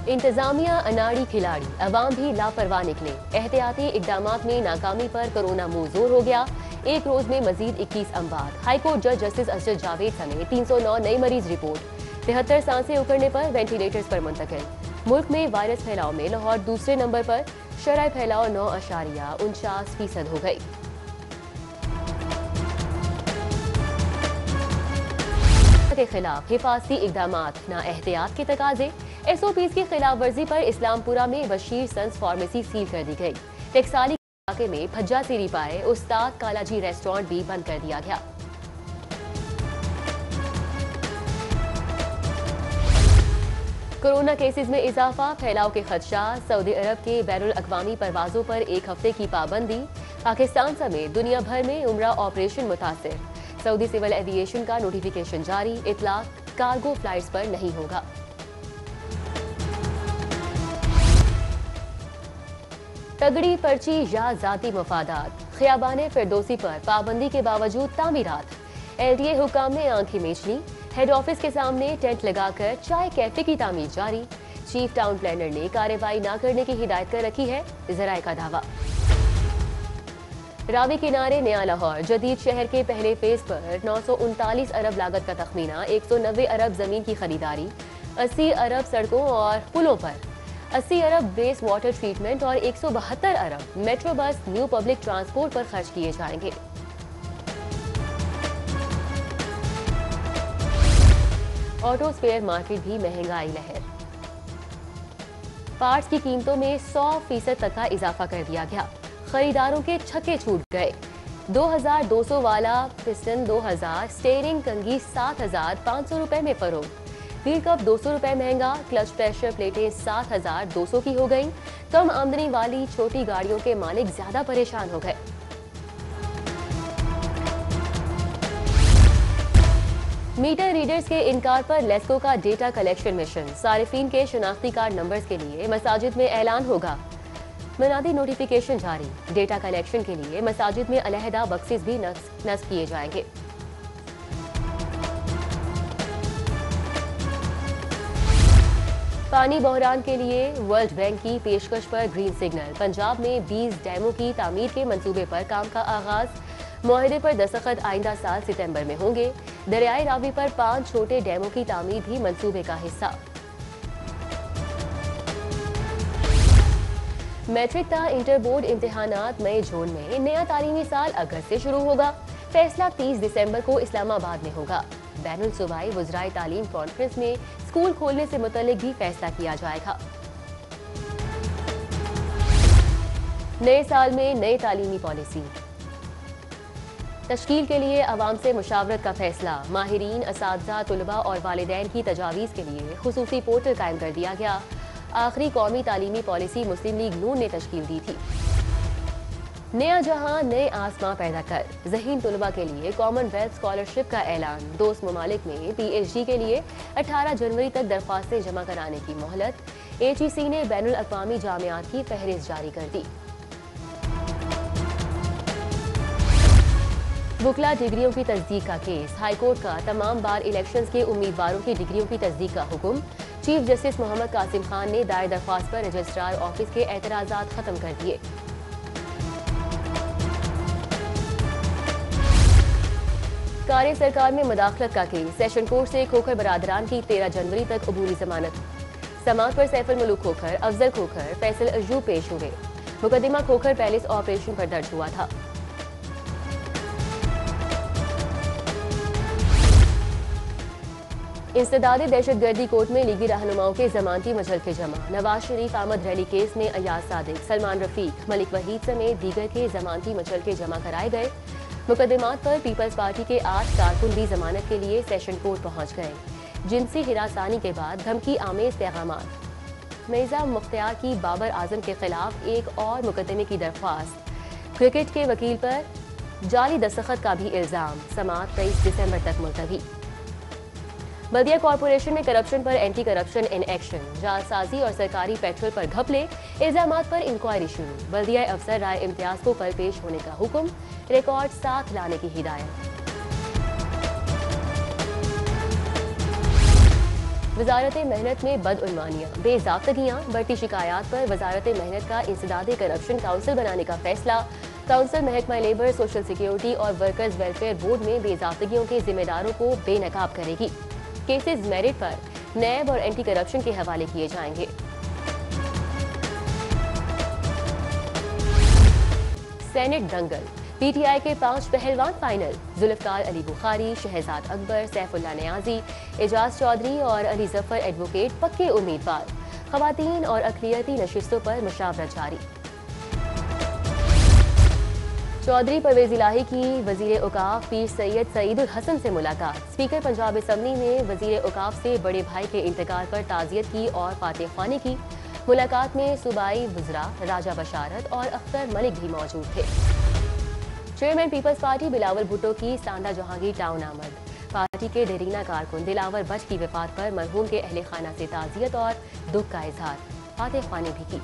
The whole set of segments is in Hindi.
इंतजामिया अनाड़ी खिलाड़ी, अवाम भी लापरवाह निकले। एहतियाती इकदामात में नाकामी पर कोरोना मुंह जोर हो गया। एक रोज में मजीद 21 अमवात। हाईकोर्ट जज जस्टिस असद जावेद समेत 309 नए मरीज रिपोर्ट। 73 सांसें उखड़ने पर वेंटिलेटर्स पर मुंतकिल। मुल्क में वायरस फैलाव में लाहौर दूसरे नंबर पर। शरह फैलाव 9.49% हो गई। के खिलाफ हिफाजती इकदामात, ना एहतियात के तकाजे। SOPs की खिलाफ वर्जी पर इस्लामपुरा में बशीर सन्स फार्मेसी सील कर दी गई। टेक्साली इलाके में भज्जा सीरी पाए उस्ताद कालाजी रेस्टोरेंट भी बंद कर दिया गया। कोरोना केसेस में इजाफा, फैलाव के खदशात। सऊदी अरब के बैनुल अक़वामी परवाजों पर 1 हफ्ते की पाबंदी। पाकिस्तान समेत दुनिया भर में उम्रा ऑपरेशन मुतासिर। सऊदी सिविल एविएशन का नोटिफिकेशन जारी। इतलाक कार्गो फ्लाइट्स पर नहीं होगा। तगड़ी पर्ची या जाती मफादात। खियाबाने फिरदौसी पर पाबंदी के बावजूद तामीरात। LTA हुकाम ने आंखें मीच ली। हेड ऑफिस के सामने टेंट लगाकर चाय कैफे की तामीर जारी। चीफ टाउन प्लानर ने कार्रवाई न करने की हिदायत कर रखी है, जराए का दावा। रावी किनारे नया लाहौर जदीद शहर के पहले फेज पर 939 अरब लागत का तखमीना। 190 अरब जमीन की खरीदारी। 80 अरब सड़कों और पुलों पर। 80 अरब बेस वाटर ट्रीटमेंट और 172 अरब metro bus new public transport पर खर्च किए जाएंगे। ऑटो स्पेयर मार्केट भी महंगाई लहर। पार्ट्स की कीमतों में 100% तक का इजाफा कर दिया गया। खरीदारों के छक्के छूट गए। 2200 वाला पिस्टन 2000, स्टेयरिंग कंघी 7500 रुपए में फरोख्त। व्हील कप 200 रुपए महंगा। क्लच प्रेशर प्लेटें 7200 की हो गई। कम आमदनी वाली छोटी गाड़ियों के मालिक ज्यादा परेशान हो गए। मीटर रीडर्स के इनकार पर लेस्को का डेटा कलेक्शन मिशन। सारिफीन के शनाख्ती कार्ड नंबर्स के लिए मसाजिद में ऐलान होगा। मुनादी नोटिफिकेशन जारी। डेटा कलेक्शन के लिए मसाजिद में अलहदा बक्सेस भी नस्ब किए जाएंगे। पानी बहरान के लिए वर्ल्ड बैंक की पेशकश पर ग्रीन सिग्नल। पंजाब में 20 डैमों की तामीर के मंसूबे पर काम का आगाज। मुआहदे पर दस्तखत आइंदा साल सितंबर में होंगे। दरियाई रावी पर 5 छोटे डैमों की तामीर भी मंसूबे का हिस्सा। मैट्रिक ता इंटर बोर्ड इम्तिहानात मई जून में। नया तालीमी साल अगस्त से शुरू होगा। फैसला 30 दिसंबर को इस्लामाबाद में होगा। बैनुल सूबाई वज़राए तालीम कॉन्फ्रेंस में स्कूल खोलने से मुतल्लिक भी फैसला किया जाएगा। नए साल में नई तालीमी पॉलिसी तश्कील के लिए अवाम से मुशावरत का फैसला। माहिरीन, असातिज़ा, तुलबा और वालिदैन की तजावीज़ के लिए खुसूसी पोर्टल कायम कर दिया गया। आखिरी कौमी तालीमी पॉलिसी मुस्लिम लीग नून ने तश्कील दी थी। नया जहां नए आसमां पैदा कर। ज़हीन तुलबा के लिए कॉमनवेल्थ स्कॉलरशिप का ऐलान। दोस्त ममालिक में PhD के लिए 18 जनवरी तक दरख्वास्तें जमा कराने की मोहलत। HEC ने बैनुल अक़वामी जामियात की फहरिस्त जारी कर दी। बुकला डिग्रियों की तस्दीक का केस। हाईकोर्ट का तमाम बार इलेक्शंस के उम्मीदवारों की डिग्रियों की तस्दीक का हुक्म। चीफ जस्टिस मोहम्मद कासिम खान ने दायर दरख्वास्त पर रजिस्ट्रार ऑफिस के एतराजात खत्म कर दिए। कार्य सरकार में मुदाखलत का केस। सेशन कोर्ट से खोखर बरादरान की 13 जनवरी तक अबूरी जमानत। समात पर सैफुल मुल्क खोखर, अफजल खोखर, फैसल अय्यूब पेश हुए। मुकदमा खोखर पैलेस ऑपरेशन पर दर्ज हुआ था। इंसदादे दहशतगर्दी कोर्ट में लीगी रहनुमाओं के जमानती मजहल के जमा। नवाज शरीफ आमद रैली केस में अयाज सादिक, सलमान रफीक, मलिक वहीद समेत दीगर के जमानती मजहल के जमा कराए गए। मुकदमात पर पीपल्स पार्टी के 8 कारकुन भी जमानत के लिए सेशन कोर्ट पहुंच गए। जिनसी हिरासानी के बाद धमकी आमेज पैगामात। मिर्जा मुख्तियार की बाबर आजम के खिलाफ एक और मुकदमे की दरख्वास्त। क्रिकेट के वकील पर जाली दस्तखत का भी इल्जाम। समात 23 दिसंबर तक मुलतवी। बल्दिया कॉरपोरेशन में करप्शन पर एंटी करप्शन इन एक्शन। जालसाजी और सरकारी पेट्रोल पर घपले। इल्जामात पर इंक्वायरी शुरू। बल्दिया अफसर राय इम्तियाज को कल पेश होने का हुक्म। रिकॉर्ड साथ लाने की हिदायत। वजारत मेहनत में बदउनवानियां, बेजाब्तगियां, बढ़ती शिकायत पर वजारत मेहनत का इंसदादे करप्शन काउंसिल बनाने का फैसला। काउंसिल महकमा लेबर, सोशल सिक्योरिटी और वर्कर्स वेलफेयर बोर्ड में बेजाब्तगियों के जिम्मेदारों को बेनकाब करेगी। केसेस मेरिट पर नैब और एंटी करप्शन के हवाले किए जाएंगे। सेनेट दंगल, पीटीआई के 5 पहलवान फाइनल। जुल्फकार अली बुखारी, शहजाद अकबर, सैफुल्ला नियाजी, एजाज चौधरी और अली जफर एडवोकेट पक्के उम्मीदवार। खवातीन और अक़लियती नशिस्तों पर मुशावरत जारी। चौधरी परवेज इलाही की वजीर औकाफ पीर सैयद सईदुल हसन से मुलाकात। स्पीकर पंजाब असम्बली ने वजीर औकाफ से बड़े भाई के इंतकाल पर ताज़ियत की और फातिह ख्वानी की। मुलाकात में सूबाई वज़रा राजा बशारत और अख्तर मलिक भी मौजूद थे। Chairman People's Party Bilawal Bhutto की सांदा जहांगीर टाउन आमद। पार्टी के डेरीना कारकुन दिलावर भट्ट की वफात पर मरहूम के अहले खाना से ताज़ियत और दुख का इजहार। फातिह ख्वानी भी की।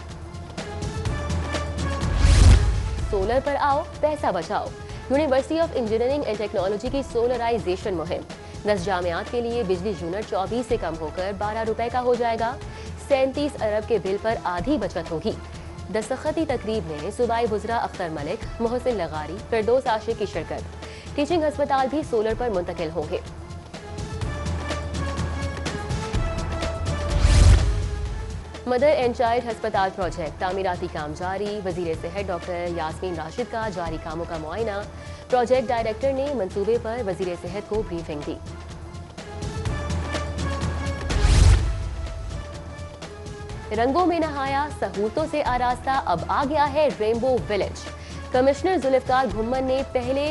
सोलर पर आओ, पैसा बचाओ। University of engineering and technology की सोलराइजेशन मुहिम। 10 जामियात के लिए बिजली यूनिट 24 से कम होकर 12 रुपए का हो जाएगा। 37 अरब के बिल पर आधी बचत होगी। दस्तखती तकरीब में सूबाई वज़रा अख्तर मलिक, मोहसिन लगारी, फिरदौस आशिक की शिरकत। टीचिंग अस्पताल भी सोलर पर मुंतकिल होंगे। मदर एंड चाइल्ड अस्पताल प्रोजेक्ट, तामीराती काम जारी। वजीर सेहत डॉक्टर यास्मीन राशिद का जारी कामों का मुआयना। प्रोजेक्ट डायरेक्टर ने मंसूबे पर वजीर सेहत को ब्रीफिंग दी। रंगों में नहाया, सहूलतों से आरास्ता, अब आ गया है Rainbow Village. Commissioner Zulfiqar Ghumman ने पहले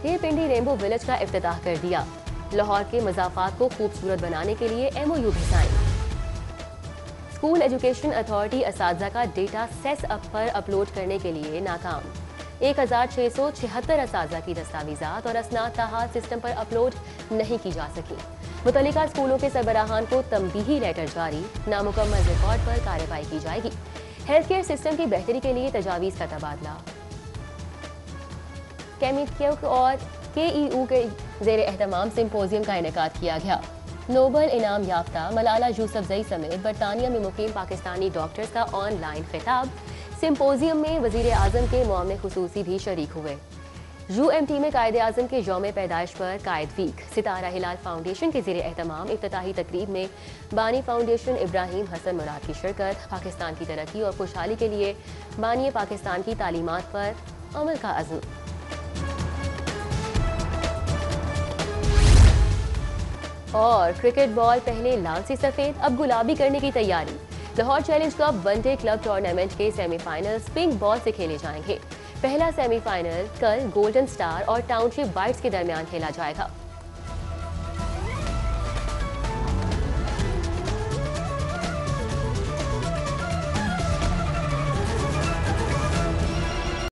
पिंडी रेनबो विलेज का इफ्तिताह कर दिया। लाहौर के मज़ाफात को खूबसूरत बनाने के लिए MOU भी साइन। स्कूल एजुकेशन अथॉरिटी असातिज़ा का डेटा सेस अप पर अपलोड करने के लिए नाकाम। 1676 असातिज़ा की दस्तावेज़ात और असनाद ताहार सिस्टम पर अपलोड नहीं की जा सकी। मुतल्लिका स्कूलों के सरबराहान को तंबीही लेटर जारी। नामुकम्मल रिकॉर्ड पर कार्रवाई की जाएगी। हेल्थ केयर सिस्टम की बेहतरी के लिए तजावीज़ का तबादला। केमिकल और KEU के ज़ेर एहतमाम सिम्पोजियम का इनेकाद किया गया। नोबल इनाम याफ्ता मलाला यूसुफजई समेत बरतानिया में मुकीम पाकिस्तानी डॉक्टर्स का ऑनलाइन खिताब। सिम्पोजियम में वज़ीर आज़म के मुआवने खुसूसी भी शरीक हुए। UMT में कायद आज़म के यौम पैदाइश पर कायद वीक। सितारा हिलाल फाउंडेशन के ज़ेर एहतमाम इफ्तिताही तकरीब में बानी फाउंडेशन इब्राहिम हसन मुराद की शिरकत। पाकिस्तान की तरक्की और खुशहाली के लिए बानी पाकिस्तान की तालीमात पर अमल का अज़्म। और क्रिकेट बॉल पहले लाल से सफेद, अब गुलाबी करने की तैयारी। Lahore challenge cup one day club tournament के सेमीफाइनल्स पिंक बॉल से खेले जाएंगे। पहला सेमीफाइनल कल गोल्डन स्टार और टाउनशिप वाइट्स के दरमियान खेला जाएगा।